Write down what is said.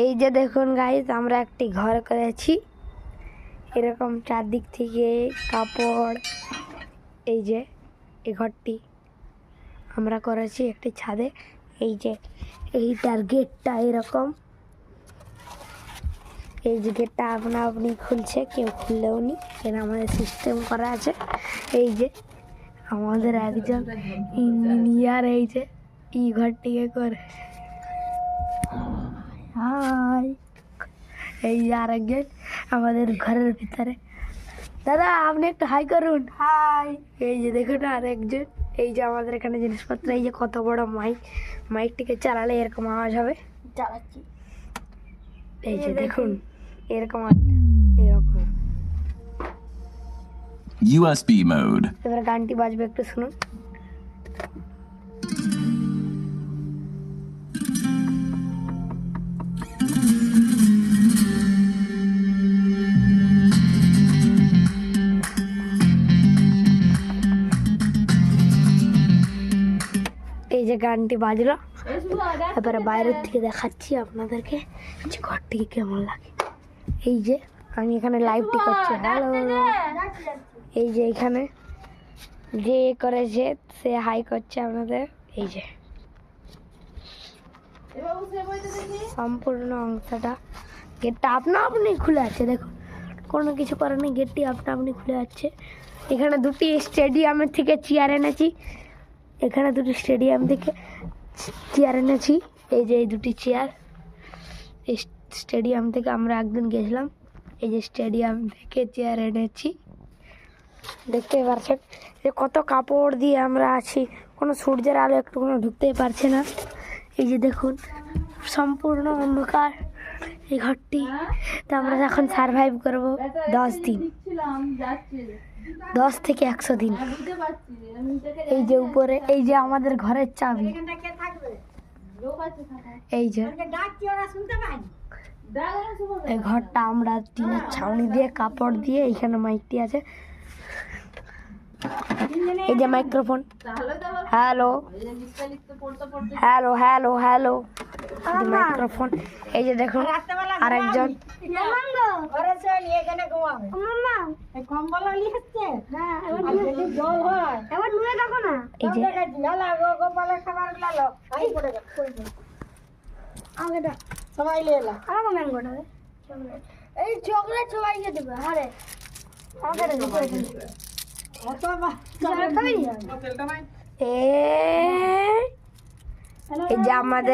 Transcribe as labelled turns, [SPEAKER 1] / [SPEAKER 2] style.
[SPEAKER 1] এই যে দেখুন গাইস, আমরা একটি ঘর করেছি এরকম চারদিক থেকে কাপড়। এই যে এই ঘরটি আমরা করেছি একটি ছাদে। এই যে এইটার গেটটা এরকম, এই যে গেটটা আপনা আপনি খুলছে, কেউ খুললেও নি, এর আমাদের সিস্টেম করা আছে। এই যে আমাদের একজন ইঞ্জিনিয়ার এই যে এই ঘরটিকে করে। হাই, এই যে আরেকজন আমাদের ঘরের ভিতরে। দাদা আপনি একটু হাই করুন। হাই। এই যে দেখুন আরেকজন। এই যে আমাদের এখানে জিনিসপত্র, এই যে কত বড় মাইক, মাইকটিকে চালালে এরকম আওয়াজ হবে। চালাচ্ছি। এই যে দেখুন এরকম এরকম
[SPEAKER 2] USB mode.
[SPEAKER 1] এবার গানটি বাজবে, একটু শুনুন। এই যে গানটি বাজলো, এবারে বাইরের থেকে দেখাচ্ছি আপনাদেরকে যে ঘরটিকে কেমন লাগে। এই যে আমি এখানে লাইভটি করছি। হ্যালো, এই যে এখানে যে করেছে সে হাই করছে আপনাদের। এই যে সম্পূর্ণ অংশটা গেটটা আপনা আপনি খুলে আছে, দেখুন কোনো কিছু করেনি, গেটটি আপনা আপনি খুলে যাচ্ছে। এখানে দুটি স্টেডিয়ামের থেকে চেয়ার এনেছি, এখানে দুটি স্টেডিয়াম থেকে চেয়ার এনেছি। এই যে এই দুটি চেয়ার এই স্টেডিয়াম থেকে আমরা একদিন গেছিলাম, এই যে স্টেডিয়াম থেকে চেয়ার এনেছি। দেখতে পাচ্ছেন যে কত কাপড় দিয়ে আমরা আছি, কোনো সূর্যের আলো একটু কোনো ঢুকতেই পারছে না। এই যে দেখুন সম্পূর্ণ অন্ধকার এই ঘরটি। তো আমরা এখন সারভাইভ করবো 10 দিন, 10 থেকে 100 দিন। এই যে উপরে এই যে আমাদের ঘরের চাবি, এই যে এই ঘরটা আমরা টিনের ছাউনি দিয়ে কাপড় দিয়ে, এইখানে মাইকটি আছে, এই যে microphone. Hello hello hello hello microphone. এই যে দেখুন আরেকজন। এই চকলেট সবাইকে দেবে। আরে এই যে আমাদের